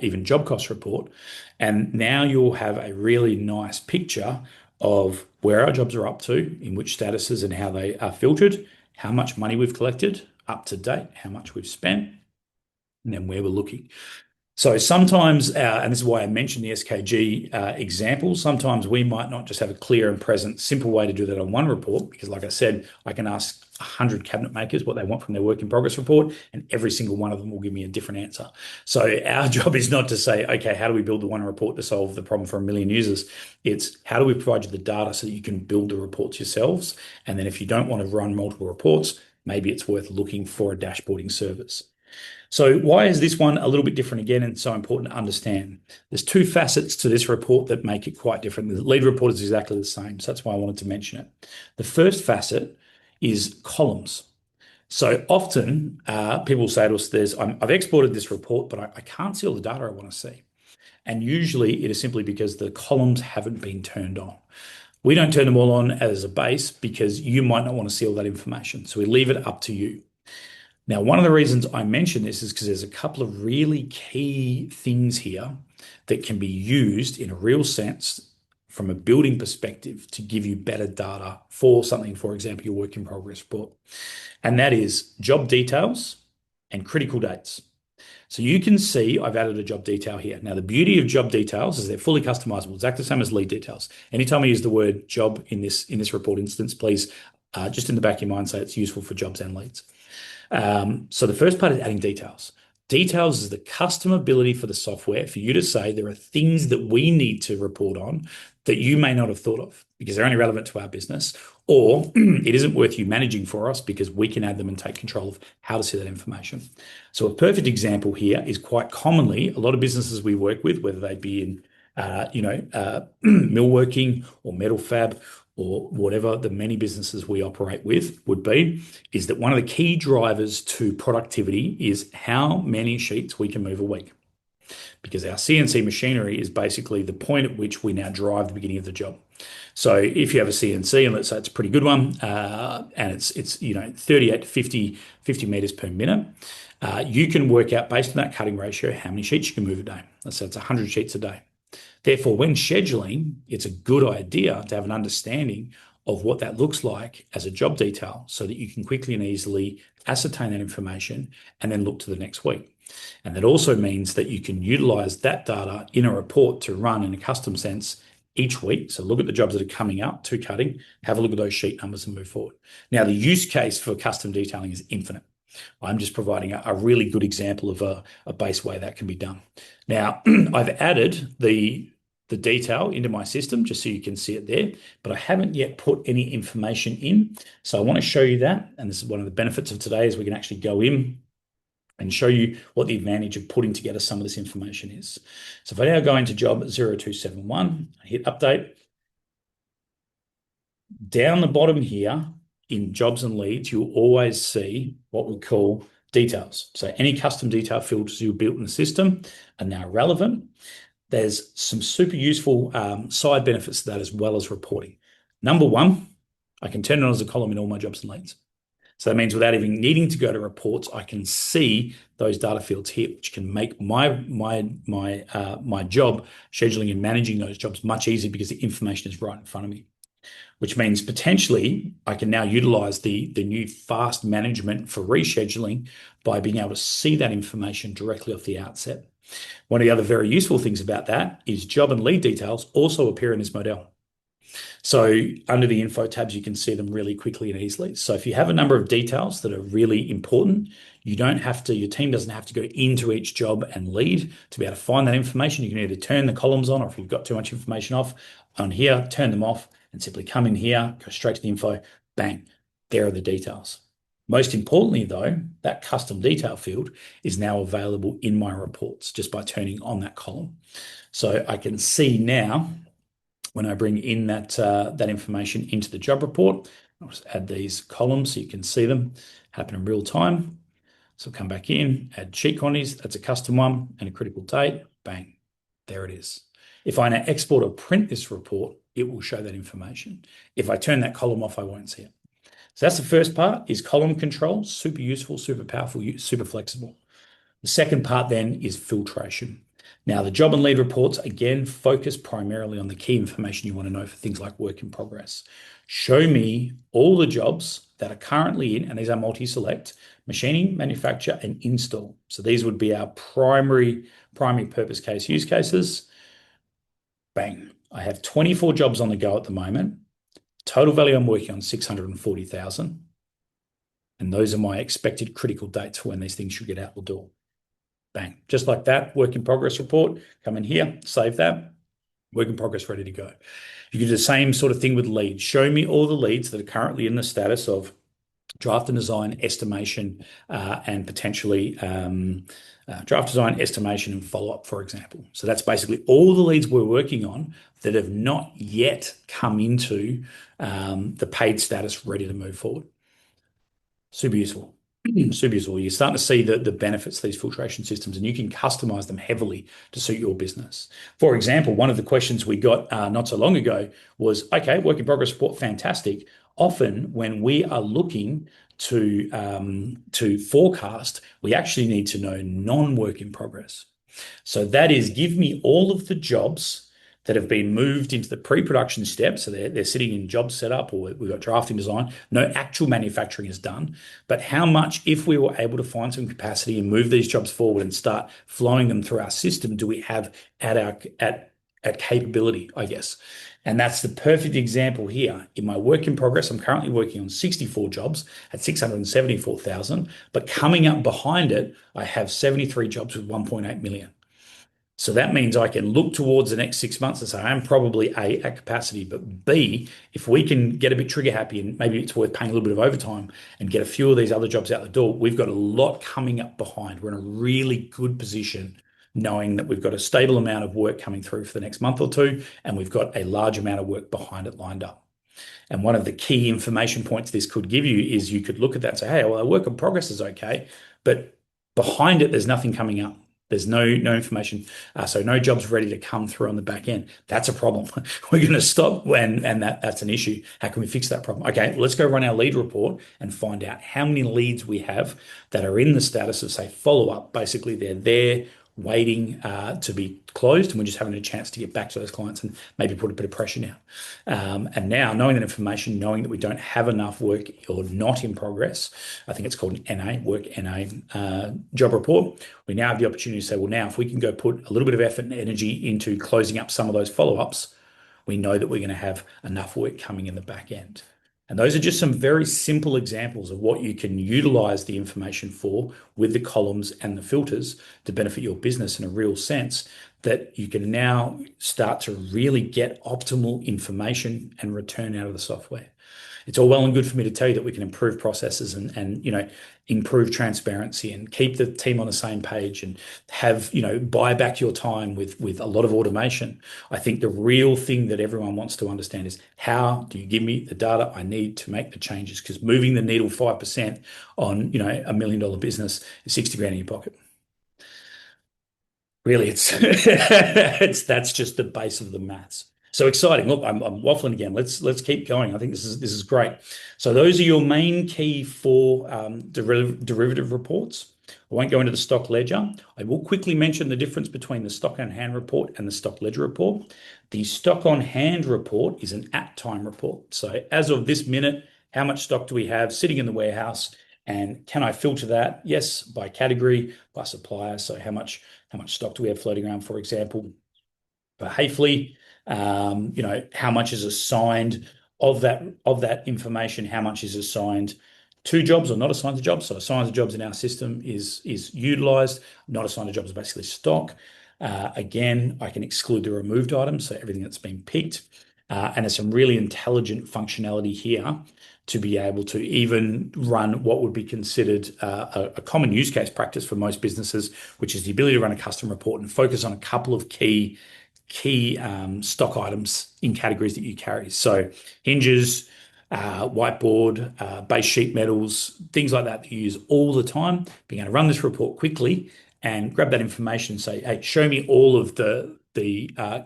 even job cost report. And now you'll have a really nice picture of where our jobs are up to, in which statuses and how they are filtered, how much money we've collected, up to date, how much we've spent, and then where we're looking. So sometimes, and this is why I mentioned the SKG example, sometimes we might not just have a clear and present, simple way to do that on one report, because like I said, I can ask 100 cabinet makers what they want from their work in progress report, and every single one of them will give me a different answer. So our job is not to say, okay, how do we build the one report to solve the problem for 1 million users? It's how do we provide you the data so that you can build the reports yourselves? And then if you don't want to run multiple reports, maybe it's worth looking for a dashboarding service. So why is this one a little bit different again and so important to understand? There's two facets to this report that make it quite different. The lead report is exactly the same, so that's why I wanted to mention it. The first facet is columns. So often people say to us, I've exported this report, but I can't see all the data I want to see. And usually it is simply because the columns haven't been turned on. We don't turn them all on as a base because you might not want to see all that information. So we leave it up to you. Now, one of the reasons I mention this is because there's a couple of really key things here that can be used in a real sense from a building perspective to give you better data for something, for example, your work in progress report. And that is job details and critical dates. So you can see I've added a job detail here. Now, the beauty of job details is they're fully customizable, exactly the same as lead details. Anytime I use the word job in this report instance, please just in the back of your mind say it's useful for jobs and leads. So the first part is adding details. Details is the custom ability for the software for you to say there are things that we need to report on that you may not have thought of because they're only relevant to our business, or it isn't worth you managing for us because we can add them and take control of how to see that information. So a perfect example here is quite commonly a lot of businesses we work with, whether they be in millworking or metal fab or whatever the many businesses we operate with would be, is that one of the key drivers to productivity is how many sheets we can move a week. Because our CNC machinery is basically the point at which we now drive the beginning of the job. So if you have a CNC, and let's say it's a pretty good one, and it's 38 to 50 meters per minute, you can work out based on that cutting ratio how many sheets you can move a day. Let's say it's 100 sheets a day. Therefore, when scheduling, it's a good idea to have an understanding of what that looks like as a job detail so that you can quickly and easily ascertain that information and then look to the next week. And that also means that you can utilize that data in a report to run in a custom sense each week. So look at the jobs that are coming up to cutting, have a look at those sheet numbers and move forward. Now, the use case for custom detailing is infinite. I'm just providing a really good example of a base way that can be done. Now, I've added the detail into my system just so you can see it there, but I haven't yet put any information in. So I want to show you that. And this is one of the benefits of today is we can actually go in and show you what the advantage of putting together some of this information is. So if I now go into job 0271, I hit update. Down the bottom here in jobs and leads, you'll always see what we call details. So any custom detail filters you built in the system are now relevant. There's some super useful side benefits to that as well as reporting. Number one, I can turn it on as a column in all my jobs and leads. So that means without even needing to go to reports, I can see those data fields here, which can make my job scheduling and managing those jobs much easier because the information is right in front of me. Which means potentially I can now utilize the new fast management for rescheduling by being able to see that information directly off the outset. One of the other very useful things about that is job and lead details also appear in this model. So under the info tabs, you can see them really quickly and easily. So if you have a number of details that are really important, your team doesn't have to go into each job and lead to be able to find that information. You can either turn the columns on, or if you've got too much information off on here, turn them off and simply come in here, go straight to the info, bang, there are the details. Most importantly, though, that custom detail field is now available in my reports just by turning on that column. So I can see now when I bring in that information into the job report, I'll just add these columns so you can see them happen in real time. So come back in, add sheet quantities, that's a custom one, and a critical date, bang, there it is. If I now export or print this report, it will show that information. If I turn that column off, I won't see it. So that's the first part, is column control, super useful, super powerful, super flexible. The second part then is filtration. Now, the job and lead reports, again, focus primarily on the key information you want to know for things like work in progress. Show me all the jobs that are currently in, and these are multi-select, machining, manufacture, and install. So these would be our primary purpose case use cases. Bang. I have 24 jobs on the go at the moment. Total value I'm working on 640,000. And those are my expected critical dates for when these things should get out the door. Bang. Just like that, work in progress report. Come in here, save that. Work in progress ready to go. You can do the same sort of thing with leads. Show me all the leads that are currently in the status of draft and design, estimation, and potentially draft design, estimation, and follow-up, for example. So that's basically all the leads we're working on that have not yet come into the paid status ready to move forward. Super useful. Super useful. You're starting to see the benefits of these filtration systems, and you can customize them heavily to suit your business. For example, one of the questions we got not so long ago was, okay, work in progress report, fantastic. Often when we are looking to forecast, we actually need to know non-work in progress. So that is, give me all of the jobs that have been moved into the pre-production step. So they're sitting in job setup, or we've got drafting design. No actual manufacturing is done. But how much, if we were able to find some capacity and move these jobs forward and start flowing them through our system, do we have at capability, I guess? And that's the perfect example here. In my work in progress, I'm currently working on 64 jobs at 674,000, but coming up behind it, I have 73 jobs with 1.8 million. So that means I can look towards the next 6 months and say, I'm probably A, at capacity, but B, if we can get a bit trigger happy and maybe it's worth paying a little bit of overtime and get a few of these other jobs out the door, we've got a lot coming up behind. We're in a really good position knowing that we've got a stable amount of work coming through for the next month or two, and we've got a large amount of work behind it lined up. And one of the key information points this could give you is you could look at that and say, hey, well, our work in progress is okay, but behind it, there's nothing coming up. There's no information, so no jobs ready to come through on the back end. That's a problem. We're going to stop when, and that's an issue. How can we fix that problem? Okay, let's go run our lead report and find out how many leads we have that are in the status of, say, follow up. Basically, they're there waiting to be closed, and we're just having a chance to get back to those clients and maybe put a bit of pressure now. And now, knowing that information, knowing that we don't have enough work or not in progress, I think it's called NA, work NA job report. We now have the opportunity to say, well, now if we can go put a little bit of effort and energy into closing up some of those follow-ups, we know that we're going to have enough work coming in the back end. And those are just some very simple examples of what you can utilize the information for with the columns and the filters to benefit your business in a real sense, that you can now start to really get optimal information and return out of the software. It's all well and good for me to tell you that we can improve processes and improve transparency and keep the team on the same page and have, buy back your time with a lot of automation. I think the real thing that everyone wants to understand is, how do you give me the data I need to make the changes? Because moving the needle 5% on, $1 million business is 60 grand in your pocket. Really, that's just the base of the maths. So exciting. Look, I'm waffling again. Let's keep going. I think this is great. So those are your main key four derivative reports. I won't go into the stock ledger. I will quickly mention the difference between the stock on hand report and the stock ledger report. The stock on hand report is an at time report. So as of this minute, how much stock do we have sitting in the warehouse? And can I filter that? Yes, by category, by supplier. So how much stock do we have floating around, for example, for Hafele? How much is assigned of that information? How much is assigned to jobs or not assigned to jobs? So assigned to jobs in our system is utilized. Not assigned to jobs is basically stock. Again, I can exclude the removed items, so everything that's been picked. And there's some really intelligent functionality here to be able to even run what would be considered a common use case practice for most businesses, which is the ability to run a custom report and focus on a couple of key stock items in categories that you carry. So hinges, whiteboard, base sheet metals, things like that you use all the time. Being able to run this report quickly and grab that information and say, hey, show me all of the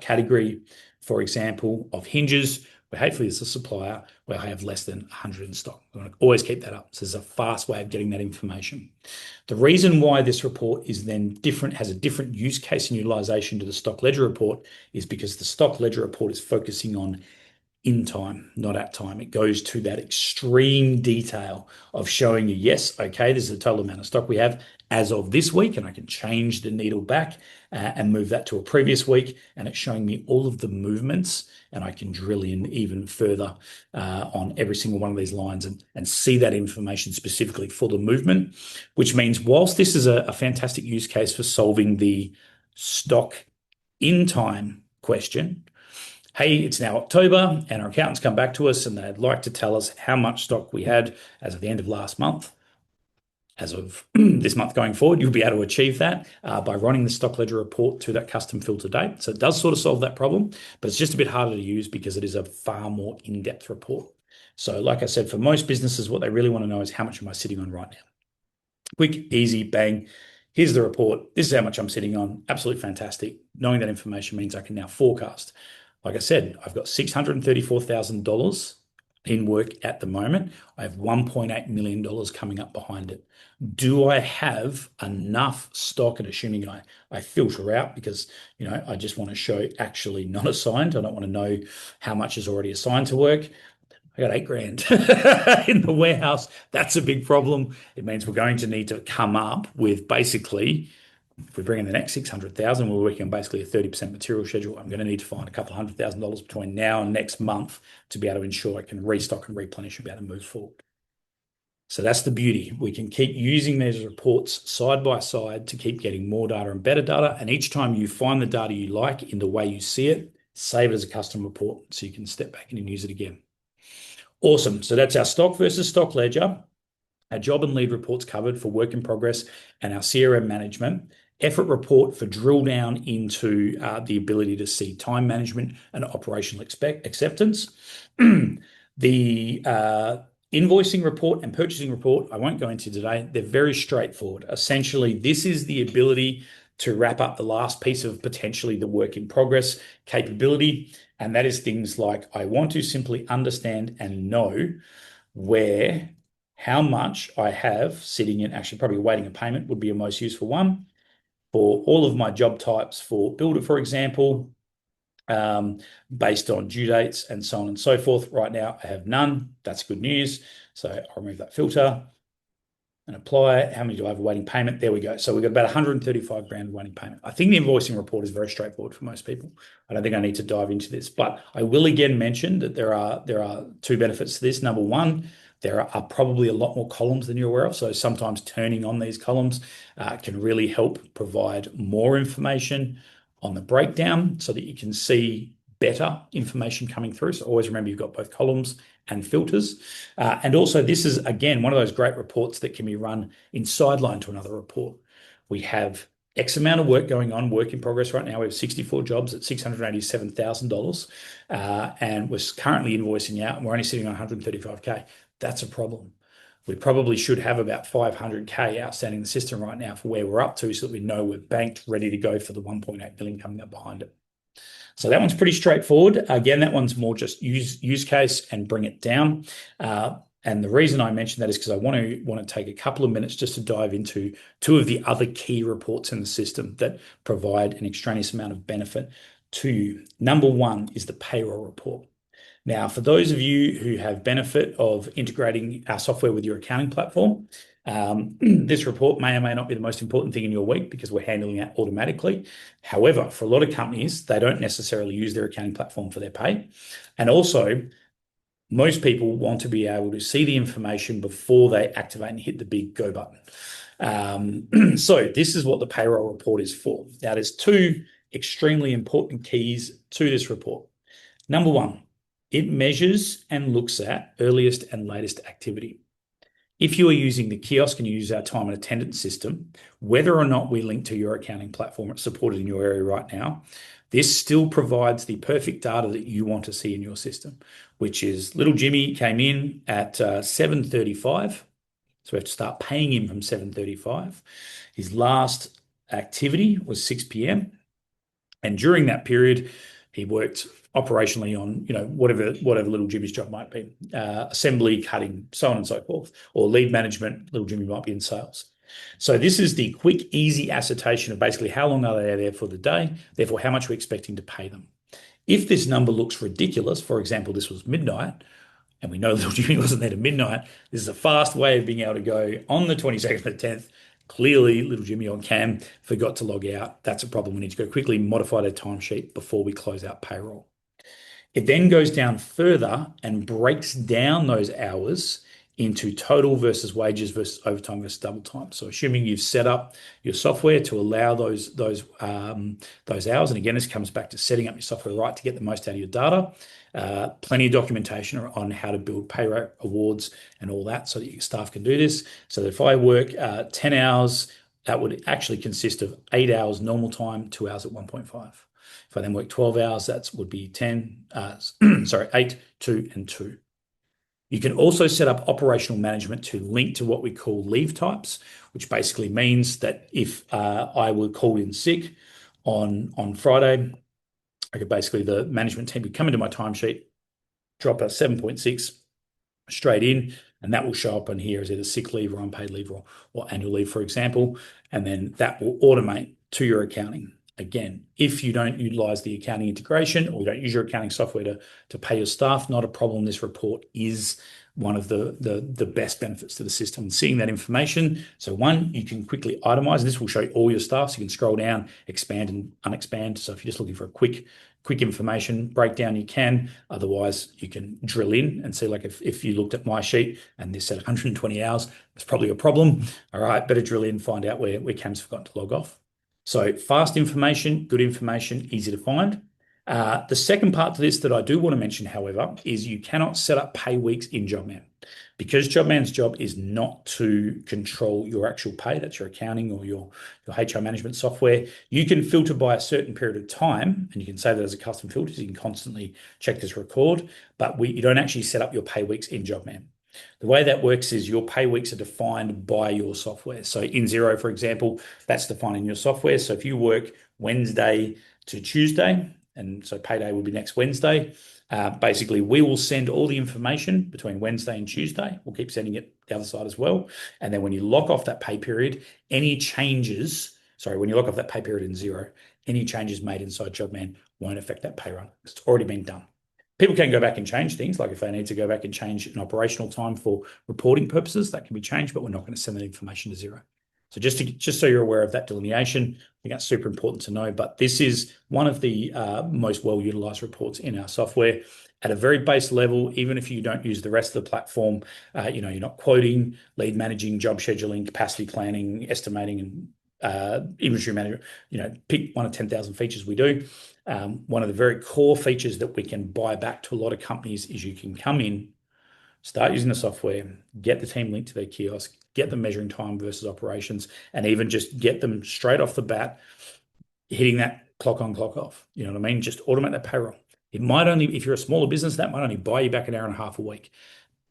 category, for example, of hinges, where hopefully there's a supplier where I have less than 100 in stock. I want to always keep that up. So there's a fast way of getting that information. The reason why this report is then different, has a different use case and utilization to the stock ledger report, is because the stock ledger report is focusing on in time, not at time. It goes to that extreme detail of showing you, yes, okay, this is the total amount of stock we have as of this week, and I can change the needle back and move that to a previous week, and it's showing me all of the movements, and I can drill in even further on every single one of these lines and see that information specifically for the movement, which means whilst this is a fantastic use case for solving the stock in time question, hey, it's now October and our accountants come back to us and they'd like to tell us how much stock we had as of the end of last month. As of this month going forward, you'll be able to achieve that by running the stock ledger report to that custom filter date. So it does sort of solve that problem, but it's just a bit harder to use because it is a far more in-depth report. So like I said, for most businesses, what they really want to know is, how much am I sitting on right now? Quick, easy, bang. Here's the report. This is how much I'm sitting on. Absolutely fantastic. Knowing that information means I can now forecast. Like I said, I've got $634,000 in work at the moment. I have $1.8 million coming up behind it. Do I have enough stock? And assuming I filter out because, I just want to show actually not assigned. I don't want to know how much is already assigned to work. I got 8 grand in the warehouse. That's a big problem. It means we're going to need to come up with basically, if we bring in the next 600,000, we're working on basically a 30% material schedule. I'm going to need to find a couple of $100,000 between now and next month to be able to ensure I can restock and replenish and be able to move forward. So that's the beauty. We can keep using these reports side by side to keep getting more data and better data. And each time you find the data you like in the way you see it, save it as a custom report so you can step back in and use it again. Awesome. So that's our stock versus stock ledger, our job and lead reports covered for work in progress, and our CRM management, effort report for drill down into the ability to see time management and operational acceptance. The invoicing report and purchasing report, I won't go into today. They're very straightforward. Essentially, this is the ability to wrap up the last piece of potentially the work in progress capability. And that is things like I want to simply understand and know how much I have sitting in, actually probably awaiting a payment would be a most useful one for all of my job types for builder, for example, based on due dates and so on and so forth. Right now, I have none. That's good news. So I'll remove that filter and apply it. How many do I have awaiting payment? There we go. So we've got about 135 grand awaiting payment. I think the invoicing report is very straightforward for most people. I don't think I need to dive into this, but I will again mention that there are two benefits to this. Number one, there are probably a lot more columns than you're aware of. So sometimes turning on these columns can really help provide more information on the breakdown so that you can see better information coming through. So always remember you've got both columns and filters. And also this is, again, one of those great reports that can be run in sideline to another report. We have X amount of work going on, work in progress right now. We have 64 jobs at $687,000 and we're currently invoicing out and we're only sitting on 135K. That's a problem. We probably should have about 500K outstanding in the system right now for where we're up to so that we know we're banked, ready to go for the 1.8 billion coming up behind it. So that one's pretty straightforward. Again, that one's more just use case and bring it down. And the reason I mentioned that is because I want to take a couple of minutes just to dive into two of the other key reports in the system that provide an extraneous amount of benefit to you. Number one is the payroll report. Now, for those of you who have benefit of integrating our software with your accounting platform, this report may or may not be the most important thing in your week because we're handling that automatically. However, for a lot of companies, they don't necessarily use their accounting platform for their pay. And also, most people want to be able to see the information before they activate and hit the big go button. So this is what the payroll report is for. Now, there's two extremely important keys to this report. Number one, it measures and looks at earliest and latest activity. If you are using the kiosk and you use our time and attendance system, whether or not we link to your accounting platform it's supported in your area right now, this still provides the perfect data that you want to see in your system, which is little Jimmy came in at 7:35. So we have to start paying him from 7:35. His last activity was 6 p.m. And during that period, he worked operationally on, whatever little Jimmy's job might be, assembly, cutting, so on and so forth, or lead management, little Jimmy might be in sales. So this is the quick, easy assertion of basically how long are they there for the day, therefore how much we're expecting to pay them. If this number looks ridiculous, for example, this was midnight, and we know little Jimmy wasn't there to midnight, this is a fast way of being able to go on the 22nd of the 10th. Clearly, little Jimmy on cam forgot to log out. That's a problem. We need to go quickly modify their timesheet before we close out payroll. It then goes down further and breaks down those hours into total versus wages versus overtime versus double time. So assuming you've set up your software to allow those hours, and again, this comes back to setting up your software right to get the most out of your data. Plenty of documentation on how to build pay rate awards and all that so that your staff can do this. So that if I work 10 hours, that would actually consist of 8 hours normal time, 2 hours at 1.5. If I then work 12 hours, that would be 8, 2, and 2. You can also set up operational management to link to what we call leave types, which basically means that if I were called in sick on Friday, the management team would come into my timesheet, drop a 7.6, straight in, and that will show up on here as either sick leave or unpaid leave or annual leave, for example. And then that will automate to your accounting. Again, if you don't utilize the accounting integration or you don't use your accounting software to pay your staff, not a problem. This report is one of the best benefits to the system. Seeing that information. So one, you can quickly itemize, and this will show you all your staff. So you can scroll down, expand and unexpand. So if you're just looking for a quick information breakdown, you can. Otherwise, you can drill in and see, like if you looked at my sheet and this said 120 hours, that's probably a problem. All right, better drill in, find out where Cam's forgotten to log off. So fast information, good information, easy to find. The second part to this that I do want to mention, however, is you cannot set up pay weeks in Jobman. Because Jobman's job is not to control your actual pay, that's your accounting or your HR management software, you can filter by a certain period of time, and you can save that as a custom filter, so you can constantly check this record, but you don't actually set up your pay weeks in Jobman. The way that works is your pay weeks are defined by your software. So in Xero, for example, that's defined in your software. So if you work Wednesday to Tuesday, and so payday will be next Wednesday, basically we will send all the information between Wednesday and Tuesday. We'll keep sending it the other side as well. And then when you lock off that pay period, when you lock off that pay period in Xero, any changes made inside Jobman won't affect that pay run. It's already been done. People can go back and change things, like if they need to go back and change an operational time for reporting purposes, that can be changed, but we're not going to send that information to Xero. So just so you're aware of that delineation, I think that's super important to know. But this is one of the most well-utilized reports in our software. At a very base level, even if you don't use the rest of the platform, you're not quoting, lead managing, job scheduling, capacity planning, estimating, and inventory management. Pick one of 10,000 features we do. One of the very core features that we can buy back to a lot of companies is you can come in, start using the software, get the team linked to their kiosk, get them measuring time versus operations, and even just get them straight off the bat hitting that clock on, clock off. You know what I mean? Just automate that payroll. If you're a smaller business, that might only buy you back an hour and a half a week.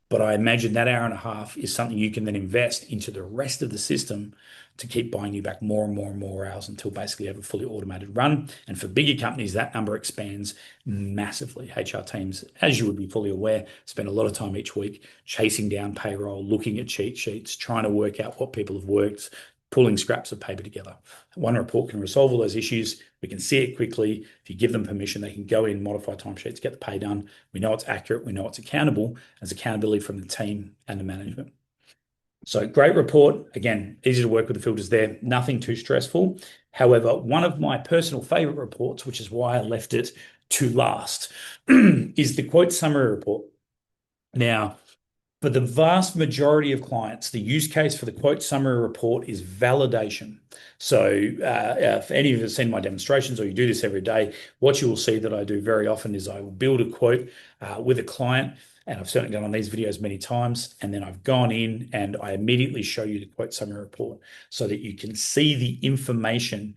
But I imagine that hour and a half is something you can then invest into the rest of the system to keep buying you back more and more and more hours until basically you have a fully automated run. And for bigger companies, that number expands massively. HR teams, as you would be fully aware, spend a lot of time each week chasing down payroll, looking at cheat sheets, trying to work out what people have worked, pulling scraps of paper together. One report can resolve all those issues. We can see it quickly. If you give them permission, they can go in, modify timesheets, get the pay done. We know it's accurate. We know it's accountable. There's accountability from the team and the management. So great report. Again, easy to work with the filters there. Nothing too stressful. However, one of my personal favorite reports, which is why I left it to last, is the quote summary report. Now, for the vast majority of clients, the use case for the quote summary report is validation. So if any of you have seen my demonstrations or you do this every day, what you will see that I do very often is I will build a quote with a client, and I've certainly done on these videos many times, and then I've gone in and I immediately show you the quote summary report so that you can see the information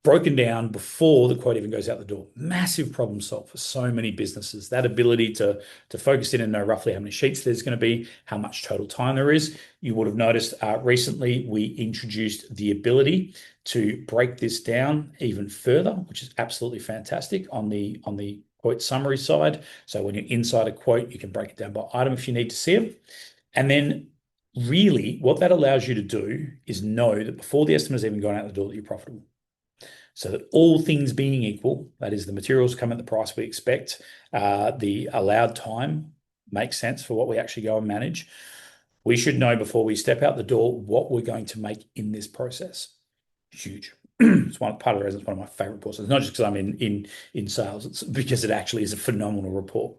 broken down before the quote even goes out the door. Massive problem solved for so many businesses. That ability to focus in and know roughly how many sheets there's going to be, how much total time there is. You would have noticed recently we introduced the ability to break this down even further, which is absolutely fantastic on the quote summary side. So when you're inside a quote, you can break it down by item if you need to see it. And then really what that allows you to do is know that before the estimate has even gone out the door that you're profitable. So that all things being equal, that is the materials come at the price we expect, the allowed time makes sense for what we actually go and manage. We should know before we step out the door what we're going to make in this process. Huge. It's part of the reason it's one of my favorite reports. It's not just because I'm in sales, it's because it actually is a phenomenal report.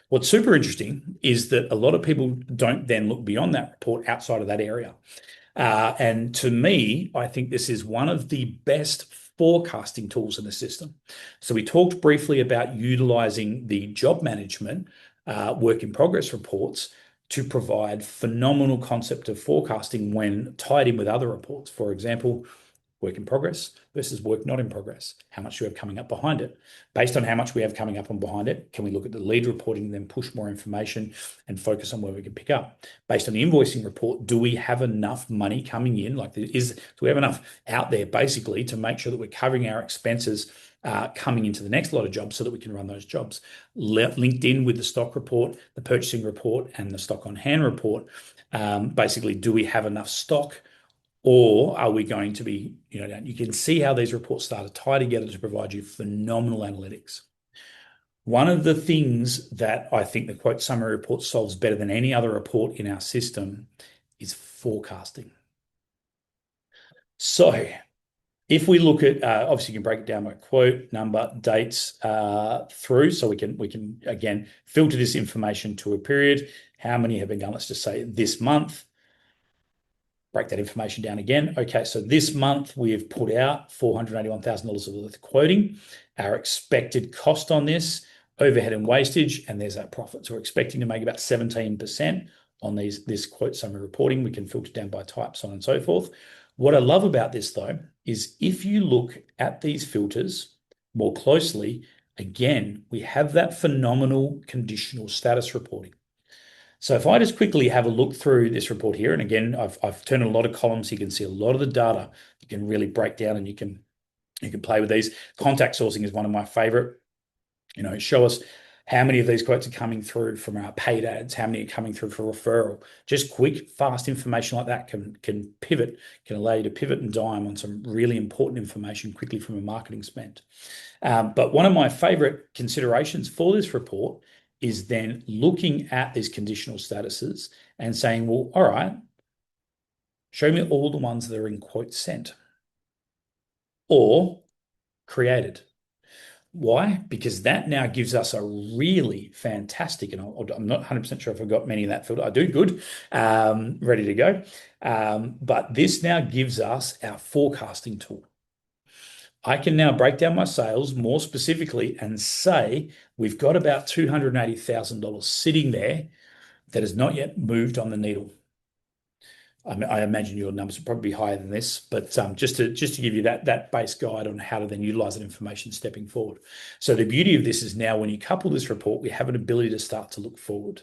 What's super interesting is that a lot of people don't then look beyond that report outside of that area. And to me, I think this is one of the best forecasting tools in the system. So we talked briefly about utilizing the job management work in progress reports to provide phenomenal concept of forecasting when tied in with other reports. For example, work in progress versus work not in progress. How much do we have coming up behind it? Based on how much we have coming up and behind it, can we look at the lead reporting and then push more information and focus on where we can pick up? Based on the invoicing report, do we have enough money coming in? Do we have enough out there basically to make sure that we're covering our expenses coming into the next lot of jobs so that we can run those jobs? Linked in with the stock report, the purchasing report, and the stock on hand report. Basically, do we have enough stock? Or are we going to be, you can see how these reports start to tie together to provide you phenomenal analytics. One of the things that I think the quote summary report solves better than any other report in our system is forecasting. So if we look at, obviously you can break it down by quote, number, dates through, so we can again filter this information to a period. How many have been done? Let's just say this month. Break that information down again. Okay, so this month we have put out $481,000 worth of quoting. Our expected cost on this, overhead and wastage, and there's that profit. So we're expecting to make about 17% on this quote summary reporting. We can filter down by type, so on and so forth. What I love about this though, is if you look at these filters more closely, again, we have that phenomenal conditional status reporting. So if I just quickly have a look through this report here, and again, I've turned a lot of columns, so you can see a lot of the data. You can really break down and you can play with these. Contact sourcing is one of my favorite. Show us how many of these quotes are coming through from our paid ads, how many are coming through for referral. Just quick, fast information like that can pivot, can allow you to pivot and dime on some really important information quickly from a marketing spend. But one of my favorite considerations for this report is then looking at these conditional statuses and saying, well, all right, show me all the ones that are in quote sent or created. Why? Because that now gives us a really fantastic, and I'm not 100% sure if I've got many in that field. I do, good, ready to go. But this now gives us our forecasting tool. I can now break down my sales more specifically and say we've got about $280,000 sitting there that has not yet moved on the needle. I imagine your numbers will probably be higher than this, but just to give you that base guide on how to then utilize that information stepping forward. So the beauty of this is now when you couple this report, we have an ability to start to look forward.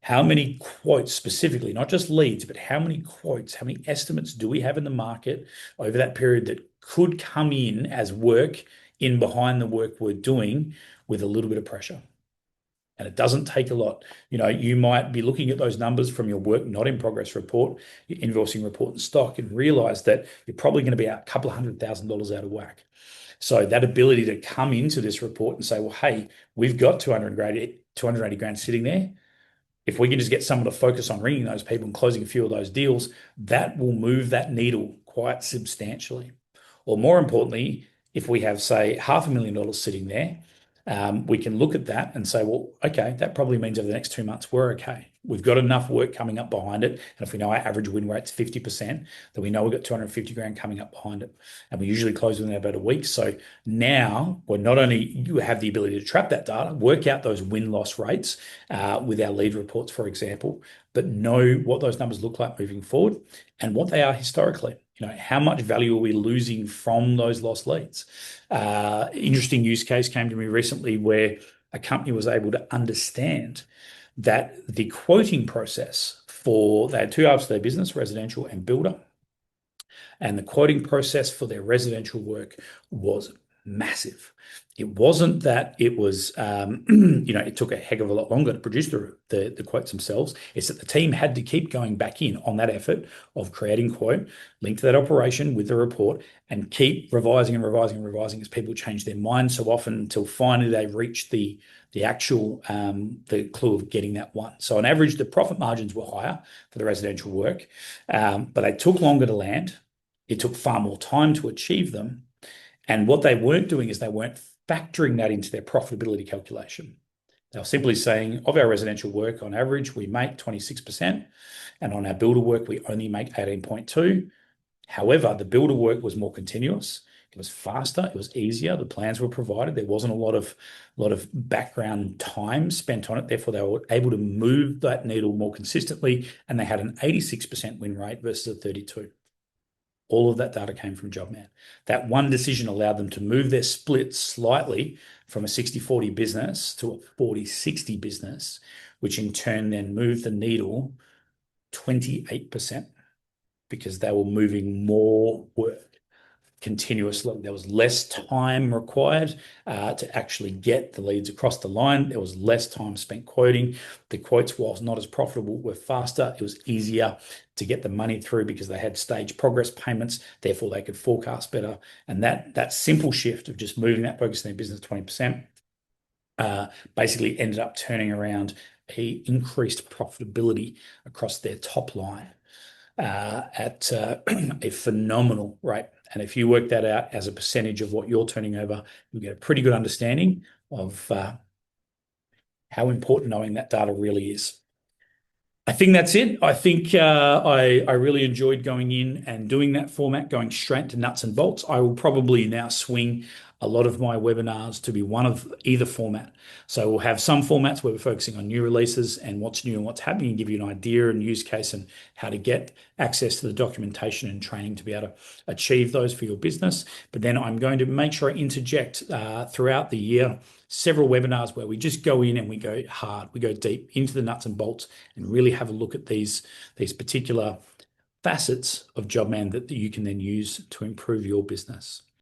How many quotes specifically, not just leads, but how many quotes, how many estimates do we have in the market over that period that could come in as work in behind the work we're doing with a little bit of pressure? And it doesn't take a lot. You might be looking at those numbers from your work not in progress report, your invoicing report and stock, and realize that you're probably going to be a couple of $100,000 out of whack. So that ability to come into this report and say, well, hey, we've got 280 grand sitting there. If we can just get someone to focus on ringing those people and closing a few of those deals, that will move that needle quite substantially. Or more importantly, if we have, say, $500,000 sitting there, we can look at that and say, well, okay, that probably means over the next 2 months, we're okay. We've got enough work coming up behind it. And if we know our average win rate's 50%, then we know we've got 250 grand coming up behind it. And we usually close within about a week. So now we're not only, you have the ability to trap that data, work out those win-loss rates with our lead reports, for example, but know what those numbers look like moving forward and what they are historically. How much value are we losing from those lost leads? Interesting use case came to me recently where a company was able to understand that the quoting process they had two halves to their business, residential and builder. And the quoting process for their residential work was massive. It wasn't that it was, it took a heck of a lot longer to produce the quotes themselves. It's that the team had to keep going back in on that effort of creating quote, link to that operation with the report, and keep revising and revising and revising as people change their mind so often until finally they reach the actual the clue of getting that one. So on average, the profit margins were higher for the residential work, but they took longer to land. It took far more time to achieve them. And what they weren't doing is they weren't factoring that into their profitability calculation. They were simply saying, of our residential work, on average, we make 26%, and on our builder work, we only make 18.2%. However, the builder work was more continuous. It was faster. It was easier. The plans were provided. There wasn't a lot of background time spent on it. Therefore, they were able to move that needle more consistently, and they had an 86% win rate versus a 32%. All of that data came from Jobman. That one decision allowed them to move their split slightly from a 60-40 business to a 40-60 business, which in turn then moved the needle 28% because they were moving more work continuously. There was less time required to actually get the leads across the line. There was less time spent quoting. The quotes, whilst not as profitable, were faster. It was easier to get the money through because they had stage progress payments. Therefore, they could forecast better. And that simple shift of just moving that focus in their business 20% basically ended up turning around a increased profitability across their top line at a phenomenal rate. And if you work that out as a percentage of what you're turning over, you get a pretty good understanding of how important knowing that data really is. I think that's it. I think I really enjoyed going in and doing that format, going straight to nuts and bolts. I will probably now swing a lot of my webinars to be one of either format. So we'll have some formats where we're focusing on new releases and what's new and what's happening, and give you an idea and use case and how to get access to the documentation and training to be able to achieve those for your business. But then I'm going to make sure I interject throughout the year several webinars where we just go in and we go hard, we go deep into the nuts and bolts and really have a look at these particular facets of Jobman that you can then use to improve your business.